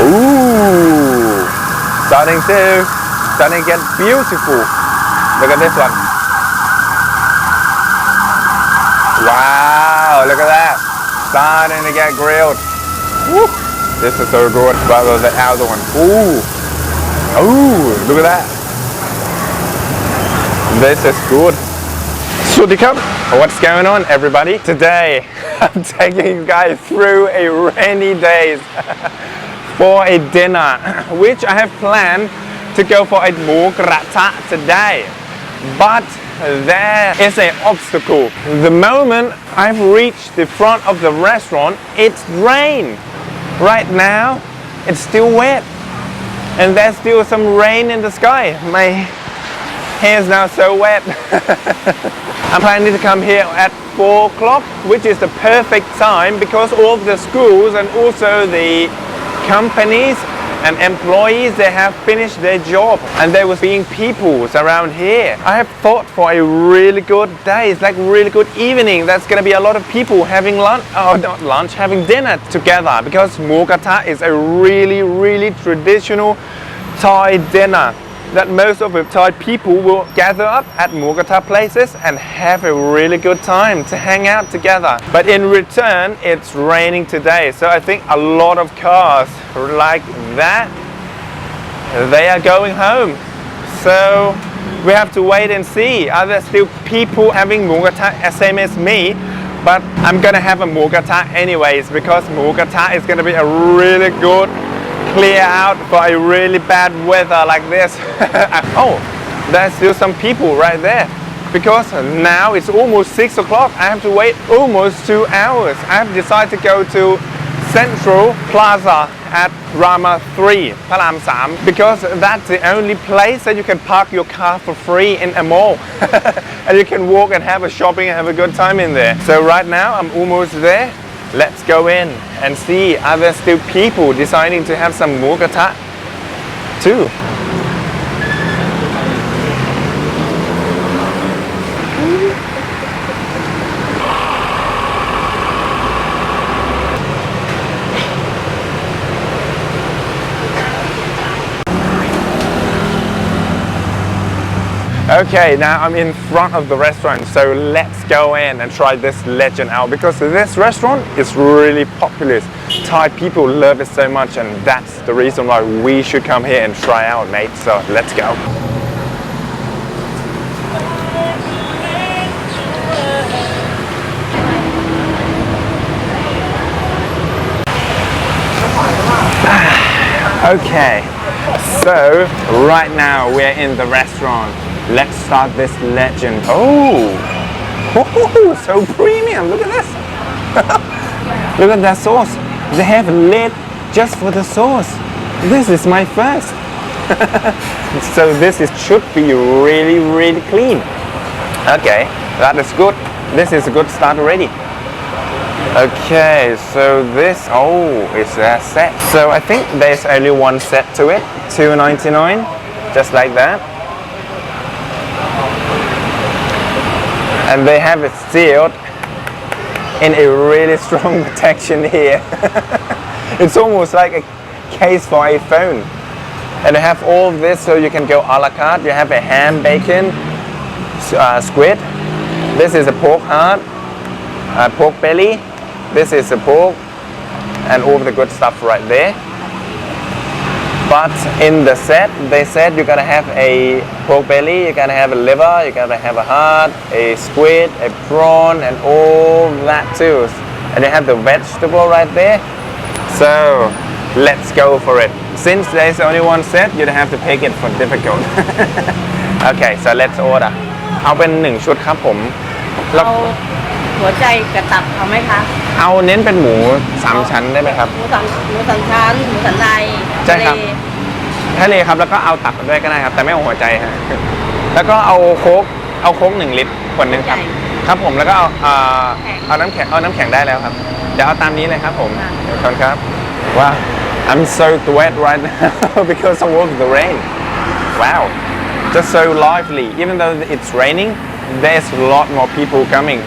Ooh, starting to get beautiful. Look at this one. Wow, look at that. Starting to get grilled. Woo. This is so good. But the other one. Ooh, look at that. This is good. Swadikap. What's going on, everybody? Today, I'm taking you guys through a rainy day for a dinner, which I have planned to go for a Mookata today. But there is an obstacle. The moment I've reached the front of the restaurant, it's rain. Right now, it's still wet. And there's still some rain in the sky. My hair is now so wet. I'm planning to come here at 4 o'clock, which is the perfect time because all of the schools and also the companies and employees, they have finished their job and there was being people around here. I have thought for a really good day, it's like really good evening. There's gonna be a lot of people having lunch, not lunch, having dinner together because Mookata is a really traditional Thai dinner that most of the Thai people will gather up at Mookata places and have a really good time to hang out together. But in return, it's raining today. So I think a lot of cars like that, they are going home. So we have to wait and see. Are there still people having Mookata same as me? But I'm gonna have a Mookata anyways because Mookata is gonna be a really good clear out for a really bad weather like this. Oh, there's still some people right there because now it's almost 6 o'clock. I have to wait almost 2 hours. I have decided to go to Central Plaza at Rama 3, Param 3, because that's the only place that you can park your car for free in a mall. And you can walk and have a shopping and have a good time in there. So right now I'm almost there. Let's go in and see, are there still people deciding to have some Mookata too? Okay, now I'm in front of the restaurant, so let's go in and try this legend out because this restaurant is really popular. Thai people love it so much and that's the reason why we should come here and try out, mate. So let's go. Okay, so right now we're in the restaurant. Let's start this legend. Oh, so premium. Look at this. Look at that sauce. They have a lid just for the sauce. This is my first. So this should be really clean. Okay, that is good. This is a good start already. Okay, so this, it's a set. So I think there's only one set to it, $2.99, just like that. And they have it sealed in a really strong protection here. It's almost like a case for a phone. And they have all of this so you can go a la carte. You have a ham, bacon, squid. This is a pork heart, pork belly. This is a pork and all the good stuff right there. But in the set, they said you're gonna have a pork belly, you're gonna have a liver, you're gonna have a heart, a squid, a prawn, and all that too. And they have the vegetable right there. So let's go for it. Since there's only one set, you don't have to pick it for difficult. Okay, so let's order. เอาเป็น1ชุดครับผมแล้วหัวใจกับตับเอาไหมคะเอาเน้นเป็นหมู3ชั้นได้ไหมครับหมู3ชั้นหมูสันในใช่ครับทะเลครับแล้วก็เอาตับด้วยก็ได้ครับแต่ไม่เอาหัวใจฮะแล้วก็เอาโค้ก1 ลิตรขวดนึงครับครับผมแล้วก็เอาน้ำแข็งได้แล้วครับเดี๋ยวเอาตามนี้เลยครับผมขอบคุณครับว้าว I'm so wet right now because of all the rain. Wow, just so lively. Even though it's raining, there's a lot more people coming.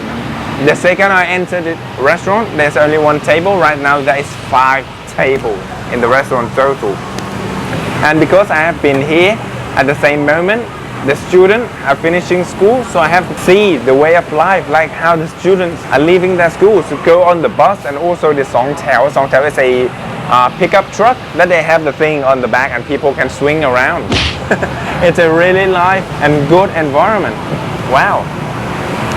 The second I entered the restaurant, there's only one table. Right now, there is 5 table in the restaurant total. And because I have been here at the same moment, the students are finishing school, so I have to see the way of life, like how the students are leaving their schools to go on the bus, and also the Song Tao. Song Tao is a pickup truck that they have the thing on the back and people can swing around. It's a really live and good environment. Wow,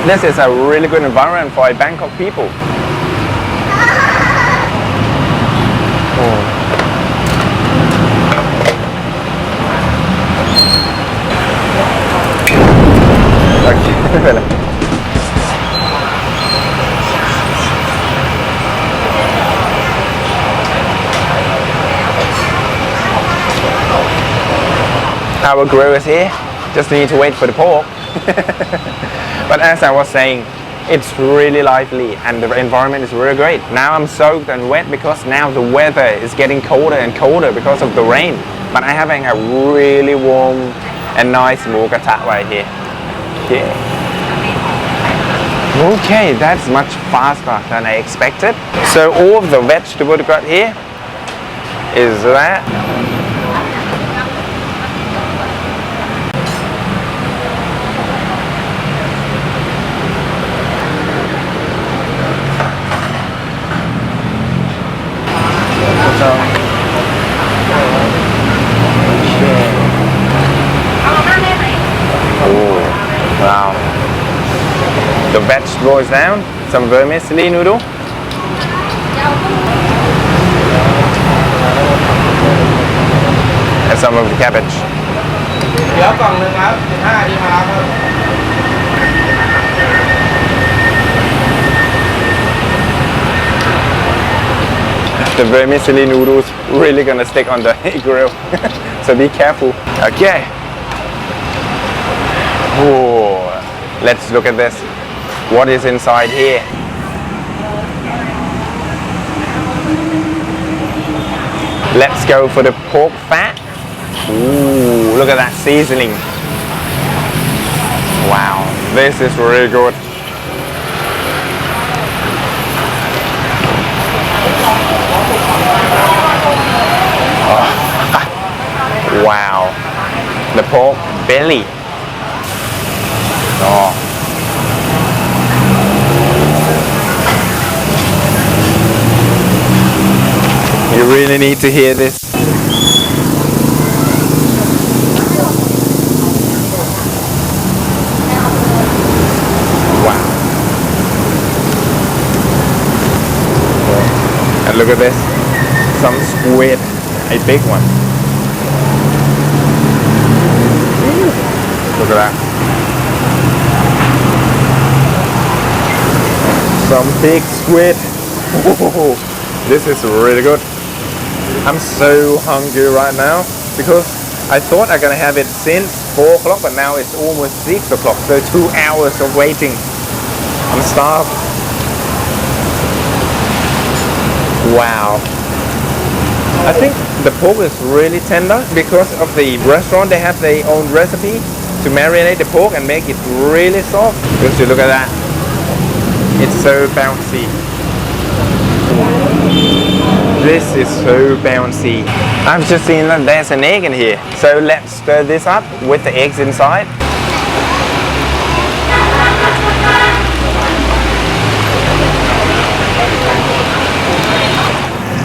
this is a really good environment for a Bangkok people. Our grill is here, just need to wait for the pork. But as I was saying, it's really lively and the environment is really great. Now I'm soaked and wet because now the weather is getting colder and colder because of the rain. But I'm having a really warm and nice Mookata right here. Yeah. Okay, that's much faster than I expected. So all of the vegetable we got here is that. Oh, wow. The vegetable is down, some vermicelli noodle. And some of the cabbage. The vermicelli noodles really gonna stick on the grill, so be careful. Okay. Oh, let's look at this. What is inside here? Let's go for the pork fat. Ooh, look at that seasoning. Wow, this is really good. Oh. Wow, the pork belly. Oh. You really need to hear this. Wow. And look at this. Some squid. A big one. Look at that. Some big squid. Oh, this is really good. I'm so hungry right now because I thought I'm gonna have it since 4 o'clock, but now it's almost 6 o'clock, so 2 hours of waiting. I'm starved. Wow. I think the pork is really tender because of the restaurant. They have their own recipe to marinate the pork and make it really soft. Because you look at that, it's so bouncy. This is so bouncy. I've just seen that there's an egg in here. So let's stir this up with the eggs inside.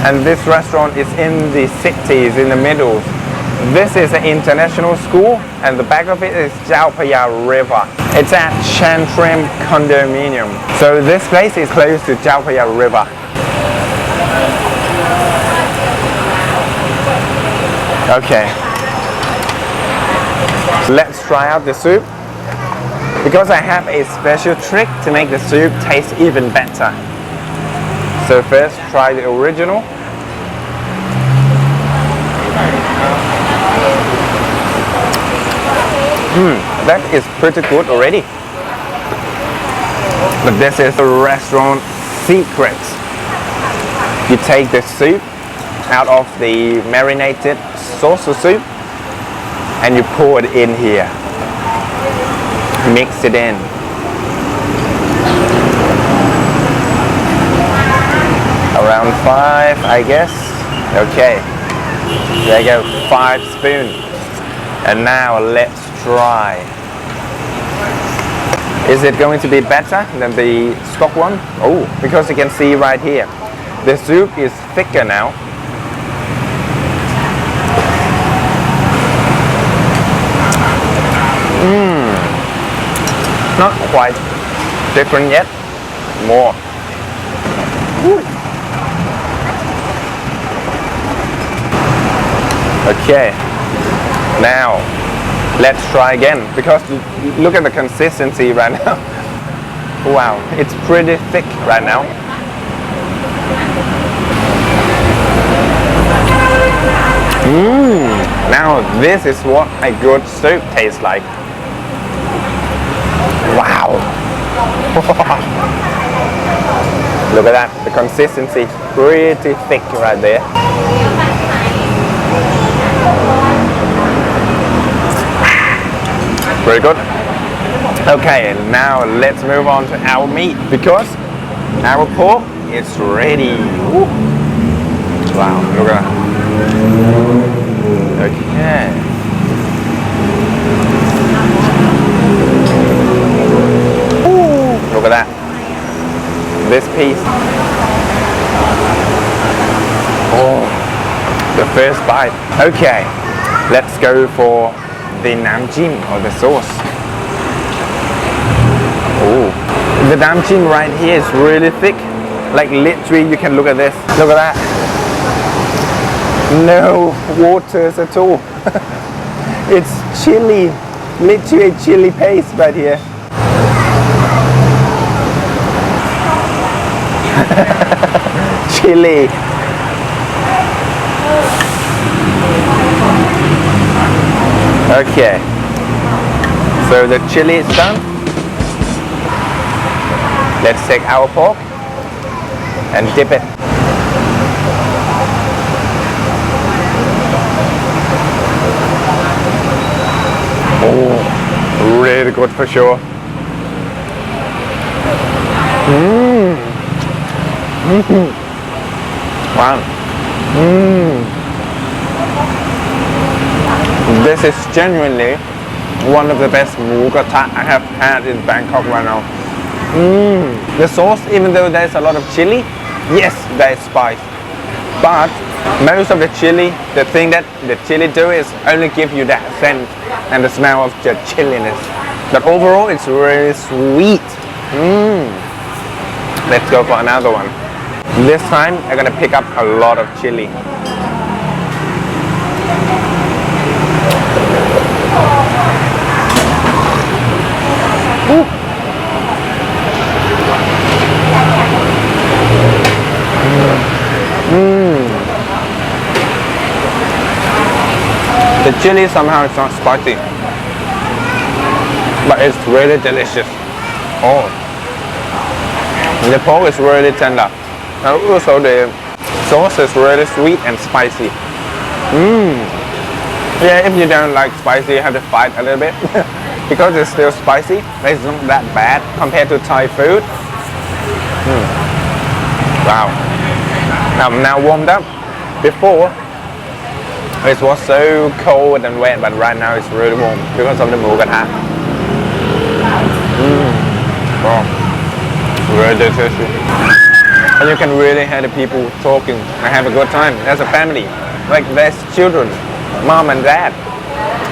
And this restaurant is in the cities, in the middle. This is an international school, and the back of it is Chao Phraya River. It's at Chantrim Condominium. So this place is close to Chao Phraya River. Okay. Let's try out the soup. Because I have a special trick to make the soup taste even better. So first try the original. That is pretty good already. But this is the restaurant secret. You take the soup out of the marinated sauce soup and you pour it in here. Mix it in. Around 5, I guess. Okay, there you go, 5 spoons. And now let's try. Is it going to be better than the stock one? Oh, because you can see right here, the soup is thicker now. Not quite different yet. More. Woo. Okay, now let's try again, because look at the consistency right now. Wow, it's pretty thick right now. Now this is what a good soup tastes like. Wow. Look at that, the consistency pretty thick right there. Very good. Okay, now let's move on to our meat, because our pork is ready. Woo. Wow, look at that. Okay. Ooh, look at that. This piece. Oh, the first bite. Okay, let's go for the namjim or the sauce. Oh, the namjim right here is really thick. Like literally, you can look at this. Look at that. No waters at all. It's chili, literally chili paste right here. Chili. Okay, so the chili is done. Let's take our pork and dip it. Oh, really good for sure. Wow. This is genuinely one of the best Mookata I have had in Bangkok right now. The sauce, even though there's a lot of chili, yes, there's spice. But most of the chili, the thing that the chili do is only give you that scent and the smell of the chilliness. But overall, it's really sweet. Let's go for another one. This time, I'm gonna pick up a lot of chili. The chili somehow is not spicy, but it's really delicious. Oh, the pork is really tender, and also the sauce is really sweet and spicy. Yeah, if you don't like spicy, you have to fight a little bit because it's still spicy, but it's not that bad compared to Thai food. Wow. I'm now warmed up. Before, it was so cold and wet, but right now it's really warm because of the Mookata. Wow. Really delicious. And you can really hear the people talking and have a good time as a family. Like there's children, mom and dad.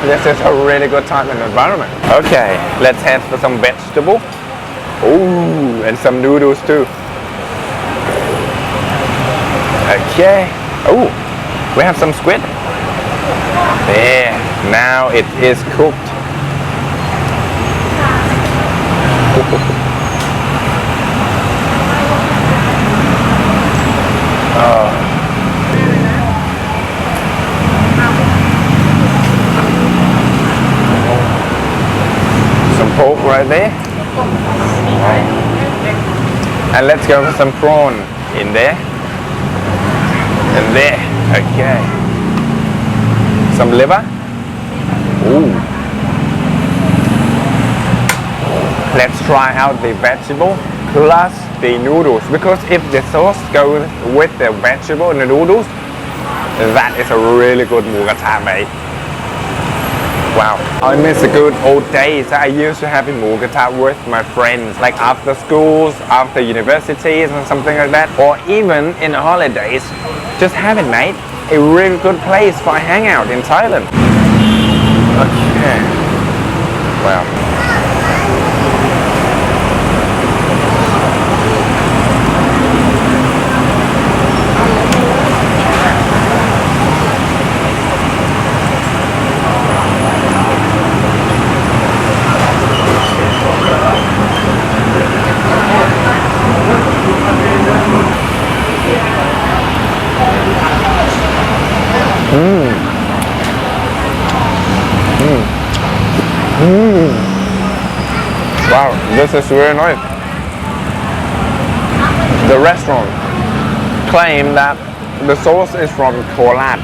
This is a really good time and environment. Okay, let's head for some vegetable. Ooh, and some noodles too. Okay. Oh, we have some squid. There. Now it is cooked. Some pork right there. And let's go for some prawn in there. And there, okay. Some liver. Ooh. Let's try out the vegetable plus the noodles, because if the sauce goes with the vegetable and the noodles, That is a really good Mookata, mate. Wow, I miss the good old days that I used to have in Mookata with my friends, like after schools, after universities and something like that, or even in the holidays. Just have it, mate. A really good place for a hangout in Thailand. Okay. Wow. Wow, this is really nice. The restaurant claim that the sauce is from Korat.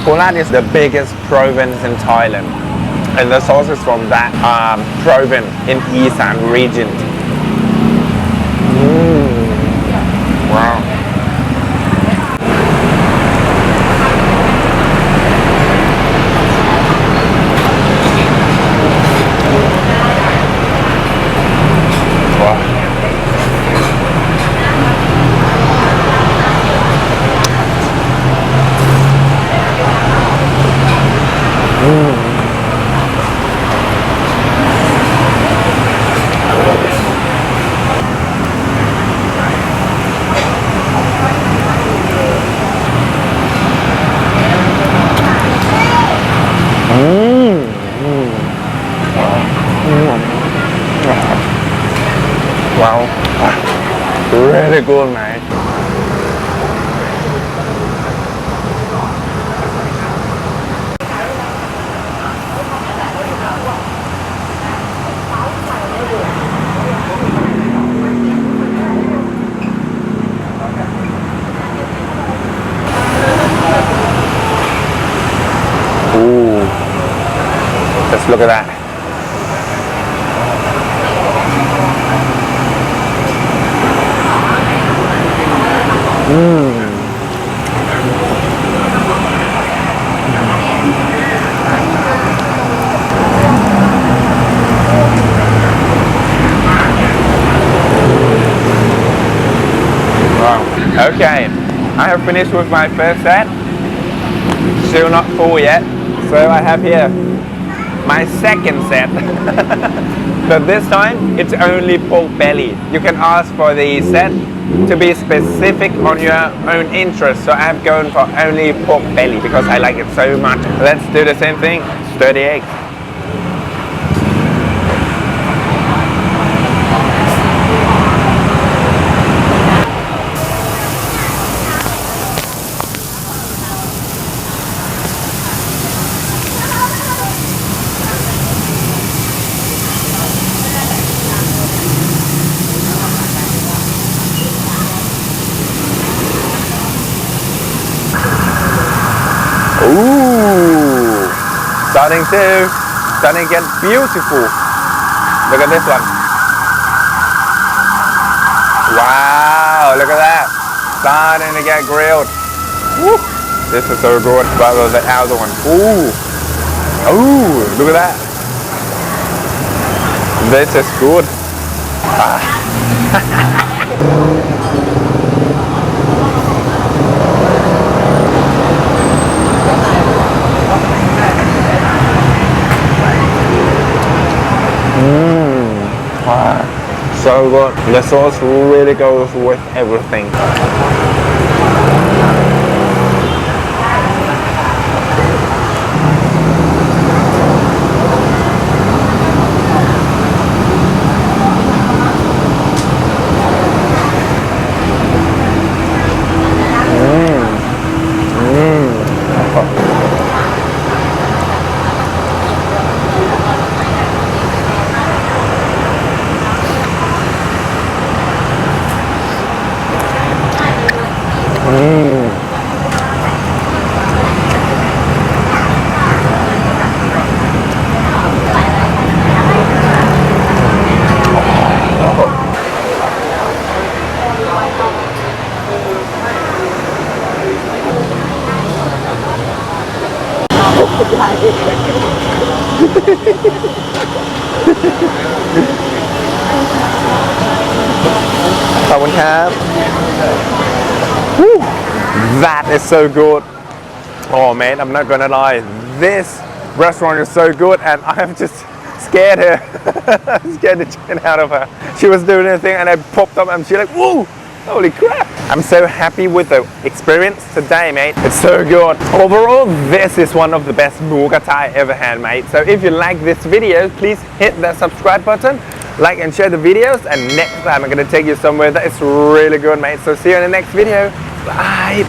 Korat is the biggest province in Thailand, and the sauce is from that province in Isan region. Wow. Wow, really good, mate. Ooh, let's look at that. Wow. Okay, I have finished with my first set. Still not full yet, so I have here my second set. But this time it's only pork belly. You can ask for the set to be specific on your own interest, so I'm going for only pork belly because I like it so much. Let's do the same thing. Stir the eggs. Ooh, starting to get beautiful. Look at this one. Wow, look at that. Starting to get grilled. Woo, this is so good. But the other one. Ooh, look at that. This is good. Wow, so good. The sauce really goes with everything. ขอบคุณครับ Woo, that is so good. Oh man, I'm not gonna lie. This restaurant is so good, and I'm just scared her. Scared the shit out of her. She was doing her thing, and I popped up, and she's like, "Woo! Holy crap!" I'm so happy with the experience today, mate. It's so good. Overall, this is one of the best Mookata I ever had, mate. So if you like this video, please hit that subscribe button, like and share the videos, and next time I'm gonna take you somewhere that is really good, mate. So see you in the next video. Bye.